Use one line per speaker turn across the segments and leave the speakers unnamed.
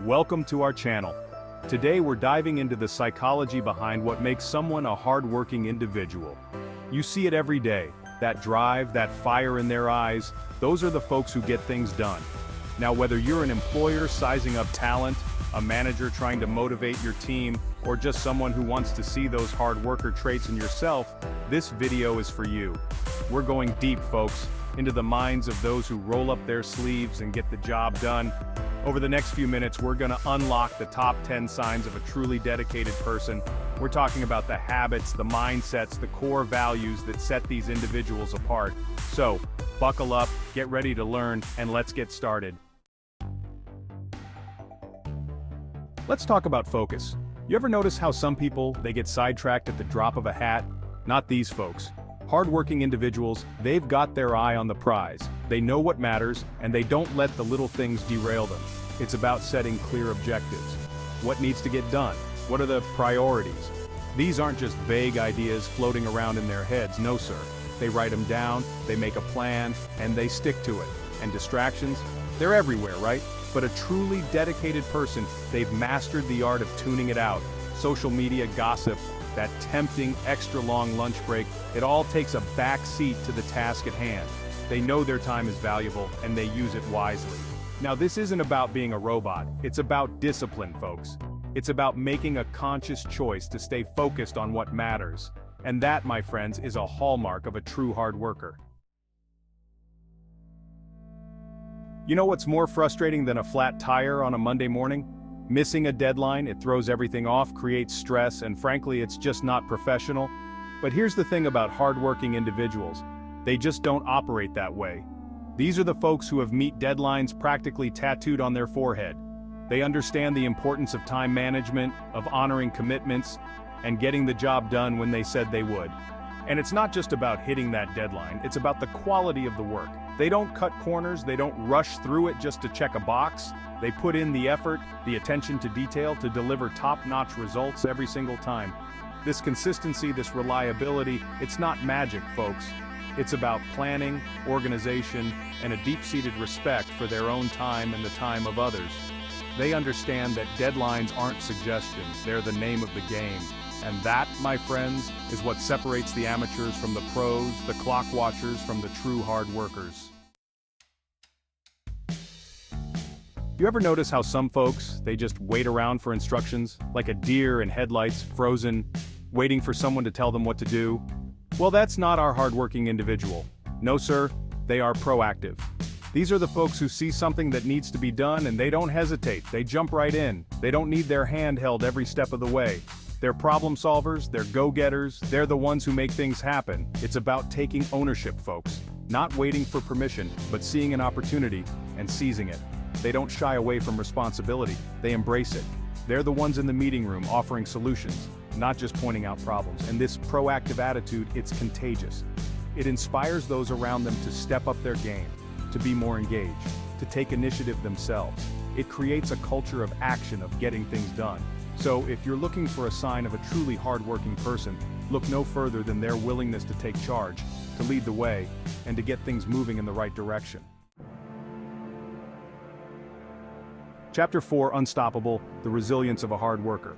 Welcome to our channel. Today we're diving into the psychology behind what makes someone a hardworking individual. You see it every day, that drive, that fire in their eyes, those are the folks who get things done. Now whether you're an employer sizing up talent, a manager trying to motivate your team, or just someone who wants to see those hard worker traits in yourself, this video is for you. We're going deep, folks, into the minds of those who roll up their sleeves and get the job done. Over the next few minutes, we're gonna unlock the top 10 signs of a truly dedicated person. We're talking about the habits, the mindsets, the core values that set these individuals apart. So, buckle up, get ready to learn, and let's get started. Let's talk about focus. You ever notice how some people, they get sidetracked at the drop of a hat? Not these folks. Hardworking individuals, they've got their eye on the prize. They know what matters, and they don't let the little things derail them. It's about setting clear objectives. What needs to get done? What are the priorities? These aren't just vague ideas floating around in their heads, no sir. They write them down, they make a plan, and they stick to it. And distractions? They're everywhere, right? But a truly dedicated person, they've mastered the art of tuning it out. Social media gossip, that tempting extra long lunch break, it all takes a back seat to the task at hand. They know their time is valuable, and they use it wisely. Now this isn't about being a robot, it's about discipline, folks. It's about making a conscious choice to stay focused on what matters. And that, my friends, is a hallmark of a true hard worker. You know what's more frustrating than a flat tire on a Monday morning? Missing a deadline, it throws everything off, creates stress, and frankly, it's just not professional. But here's the thing about hardworking individuals. They just don't operate that way. These are the folks who have meet deadlines practically tattooed on their forehead. They understand the importance of time management, of honoring commitments, and getting the job done when they said they would. And it's not just about hitting that deadline, it's about the quality of the work. They don't cut corners, they don't rush through it just to check a box. They put in the effort, the attention to detail to deliver top-notch results every single time. This consistency, this reliability, it's not magic, folks. It's about planning, organization, and a deep-seated respect for their own time and the time of others. They understand that deadlines aren't suggestions, they're the name of the game. And that, my friends, is what separates the amateurs from the pros, the clock watchers from the true hard workers. You ever notice how some folks, they just wait around for instructions, like a deer in headlights, frozen, waiting for someone to tell them what to do? Well, that's not our hardworking individual. No sir, they are proactive. These are the folks who see something that needs to be done and they don't hesitate, they jump right in. They don't need their hand held every step of the way. They're problem solvers, they're go-getters, they're the ones who make things happen. It's about taking ownership, folks. Not waiting for permission, but seeing an opportunity and seizing it. They don't shy away from responsibility, they embrace it. They're the ones in the meeting room offering solutions, not just pointing out problems. And this proactive attitude, it's contagious. It inspires those around them to step up their game, to be more engaged, to take initiative themselves. It creates a culture of action, of getting things done. So if you're looking for a sign of a truly hardworking person, look no further than their willingness to take charge, to lead the way, and to get things moving in the right direction. Chapter 4, Unstoppable, the resilience of a hard worker.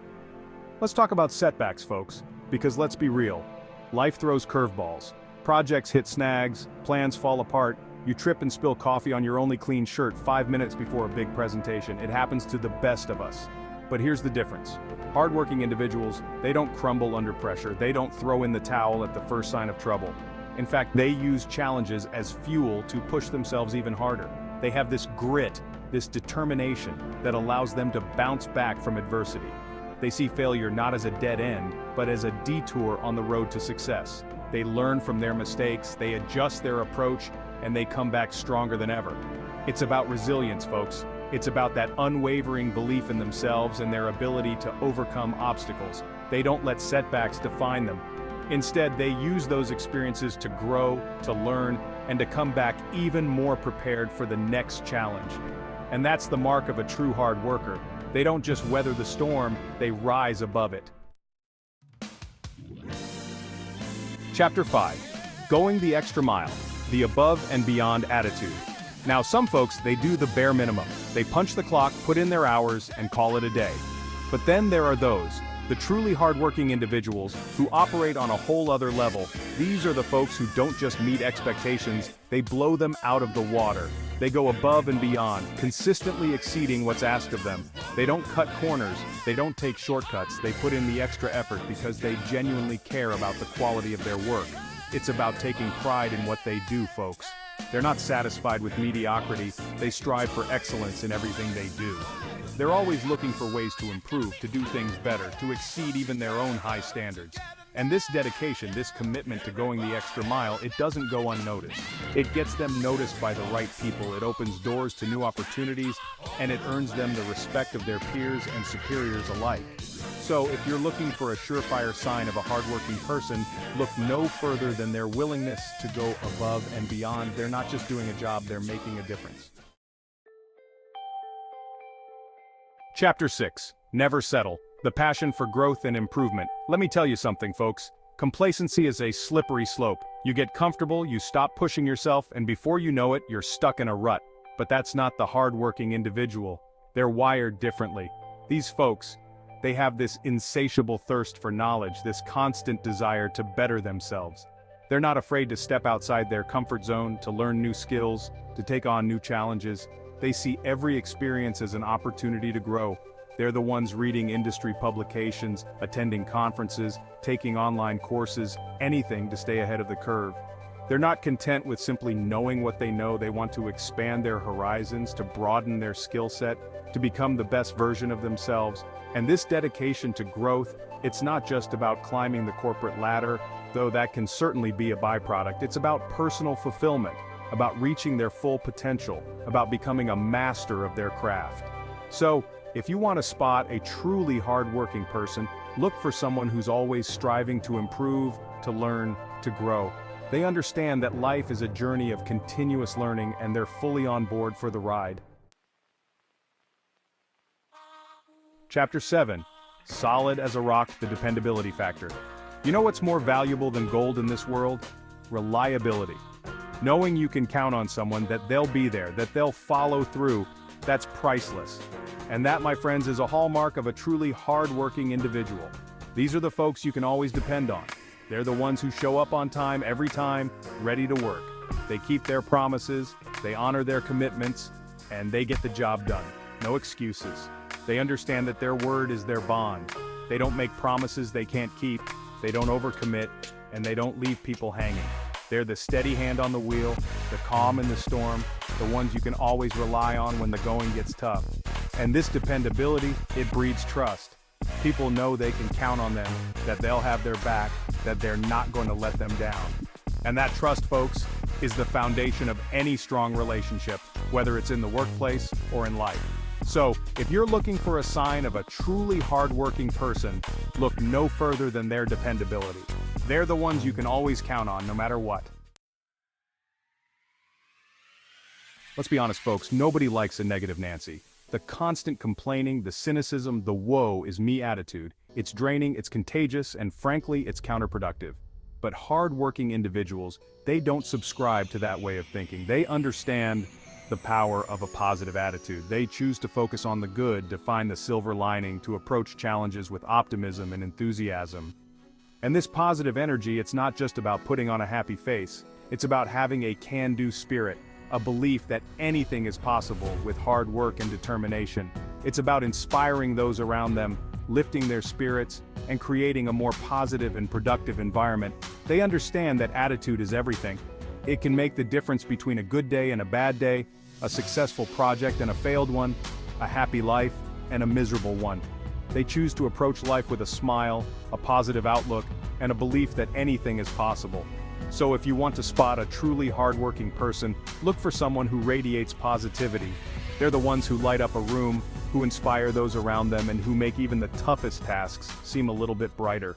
Let's talk about setbacks, folks, because let's be real. Life throws curveballs. Projects hit snags, plans fall apart, you trip and spill coffee on your only clean shirt 5 minutes before a big presentation. It happens to the best of us. But here's the difference. Hardworking individuals, they don't crumble under pressure. They don't throw in the towel at the first sign of trouble. In fact, they use challenges as fuel to push themselves even harder. They have this grit, this determination that allows them to bounce back from adversity. They see failure not as a dead end, but as a detour on the road to success. They learn from their mistakes, they adjust their approach, and they come back stronger than ever. It's about resilience, folks. It's about that unwavering belief in themselves and their ability to overcome obstacles. They don't let setbacks define them. Instead, they use those experiences to grow, to learn, and to come back even more prepared for the next challenge. And that's the mark of a true hard worker. They don't just weather the storm, they rise above it. Chapter 5. Going the extra mile, the above and beyond attitude. Now some folks, they do the bare minimum. They punch the clock, put in their hours, and call it a day. But then there are those, the truly hardworking individuals, who operate on a whole other level. These are the folks who don't just meet expectations, they blow them out of the water. They go above and beyond, consistently exceeding what's asked of them. They don't cut corners, they don't take shortcuts, they put in the extra effort because they genuinely care about the quality of their work. It's about taking pride in what they do, folks. They're not satisfied with mediocrity, they strive for excellence in everything they do. They're always looking for ways to improve, to do things better, to exceed even their own high standards. And this dedication, this commitment to going the extra mile, it doesn't go unnoticed. It gets them noticed by the right people, it opens doors to new opportunities, and it earns them the respect of their peers and superiors alike. So, if you're looking for a surefire sign of a hardworking person, look no further than their willingness to go above and beyond. They're not just doing a job, they're making a difference. Chapter 6. Never settle. The passion for growth and improvement. Let me tell you something, folks. Complacency is a slippery slope. You get comfortable, you stop pushing yourself, and before you know it, you're stuck in a rut. But that's not the hardworking individual. They're wired differently. These folks, they have this insatiable thirst for knowledge, this constant desire to better themselves. They're not afraid to step outside their comfort zone, to learn new skills, to take on new challenges. They see every experience as an opportunity to grow. They're the ones reading industry publications, attending conferences, taking online courses, anything to stay ahead of the curve. They're not content with simply knowing what they know. They want to expand their horizons, to broaden their skill set, to become the best version of themselves. And this dedication to growth, it's not just about climbing the corporate ladder, though that can certainly be a byproduct. It's about personal fulfillment, about reaching their full potential, about becoming a master of their craft. So, if you want to spot a truly hardworking person, look for someone who's always striving to improve, to learn, to grow. They understand that life is a journey of continuous learning, and they're fully on board for the ride. Chapter 7. Solid as a rock, the dependability factor. You know what's more valuable than gold in this world? Reliability. Knowing you can count on someone, that they'll be there, that they'll follow through, that's priceless. And that, my friends, is a hallmark of a truly hard-working individual. These are the folks you can always depend on. They're the ones who show up on time, every time, ready to work. They keep their promises, they honor their commitments, and they get the job done. No excuses. They understand that their word is their bond. They don't make promises they can't keep, they don't overcommit, and they don't leave people hanging. They're the steady hand on the wheel, the calm in the storm, the ones you can always rely on when the going gets tough. And this dependability, it breeds trust. People know they can count on them, that they'll have their back, that they're not going to let them down. And that trust, folks, is the foundation of any strong relationship, whether it's in the workplace or in life. So, if you're looking for a sign of a truly hardworking person, look no further than their dependability. They're the ones you can always count on, no matter what. Let's be honest, folks, nobody likes a negative Nancy. The constant complaining, the cynicism, the woe is me attitude. It's draining, it's contagious, and frankly, it's counterproductive. But hard-working individuals, they don't subscribe to that way of thinking. They understand the power of a positive attitude. They choose to focus on the good, to find the silver lining, to approach challenges with optimism and enthusiasm. And this positive energy, it's not just about putting on a happy face. It's about having a can-do spirit, a belief that anything is possible with hard work and determination. It's about inspiring those around them, lifting their spirits, and creating a more positive and productive environment. They understand that attitude is everything. It can make the difference between a good day and a bad day, a successful project and a failed one, a happy life and a miserable one. They choose to approach life with a smile, a positive outlook, and a belief that anything is possible. So if you want to spot a truly hardworking person, look for someone who radiates positivity. They're the ones who light up a room, who inspire those around them, and who make even the toughest tasks seem a little bit brighter.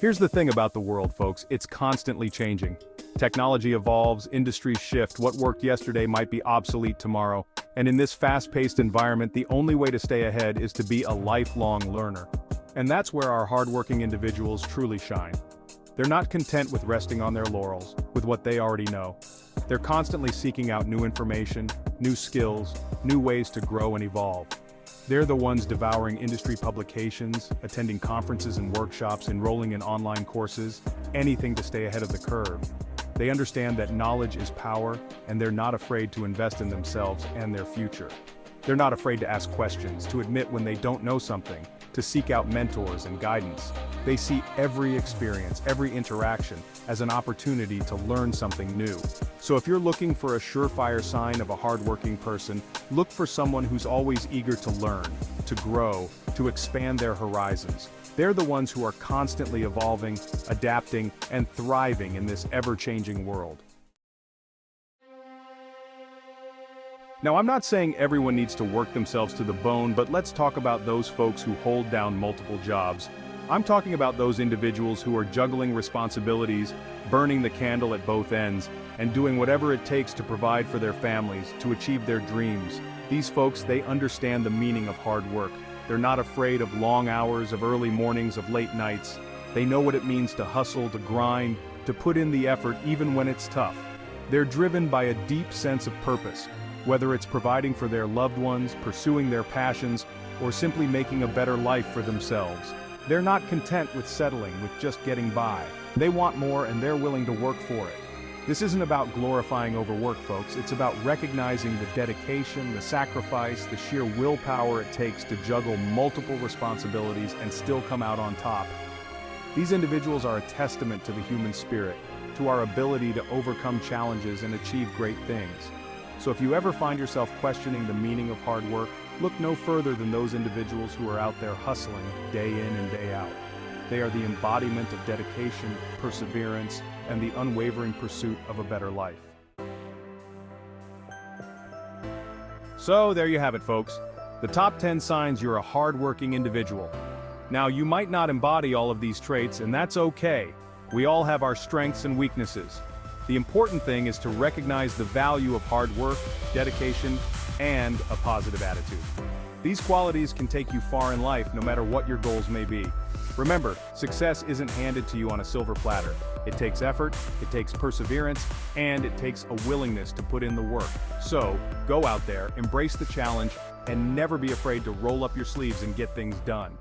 Here's the thing about the world, folks, it's constantly changing. Technology evolves, industries shift, what worked yesterday might be obsolete tomorrow. And in this fast-paced environment, the only way to stay ahead is to be a lifelong learner. And that's where our hardworking individuals truly shine. They're not content with resting on their laurels, with what they already know. They're constantly seeking out new information, new skills, new ways to grow and evolve. They're the ones devouring industry publications, attending conferences and workshops, enrolling in online courses, anything to stay ahead of the curve. They understand that knowledge is power, and they're not afraid to invest in themselves and their future. They're not afraid to ask questions, to admit when they don't know something, to seek out mentors and guidance. They see every experience, every interaction, as an opportunity to learn something new. So if you're looking for a surefire sign of a hardworking person, look for someone who's always eager to learn, to grow, to expand their horizons. They're the ones who are constantly evolving, adapting, and thriving in this ever-changing world. Now, I'm not saying everyone needs to work themselves to the bone, but let's talk about those folks who hold down multiple jobs. I'm talking about those individuals who are juggling responsibilities, burning the candle at both ends, and doing whatever it takes to provide for their families, to achieve their dreams. These folks, they understand the meaning of hard work. They're not afraid of long hours, of early mornings, of late nights. They know what it means to hustle, to grind, to put in the effort even when it's tough. They're driven by a deep sense of purpose. Whether it's providing for their loved ones, pursuing their passions, or simply making a better life for themselves. They're not content with settling, with just getting by. They want more and they're willing to work for it. This isn't about glorifying overwork, folks. It's about recognizing the dedication, the sacrifice, the sheer willpower it takes to juggle multiple responsibilities and still come out on top. These individuals are a testament to the human spirit, to our ability to overcome challenges and achieve great things. So if you ever find yourself questioning the meaning of hard work, look no further than those individuals who are out there hustling day in and day out. They are the embodiment of dedication, perseverance, and the unwavering pursuit of a better life. So there you have it, folks. The top 10 signs you're a hardworking individual. Now, you might not embody all of these traits, and that's okay. We all have our strengths and weaknesses. The important thing is to recognize the value of hard work, dedication, and a positive attitude. These qualities can take you far in life, no matter what your goals may be. Remember, success isn't handed to you on a silver platter. It takes effort, it takes perseverance, and it takes a willingness to put in the work. So, go out there, embrace the challenge, and never be afraid to roll up your sleeves and get things done.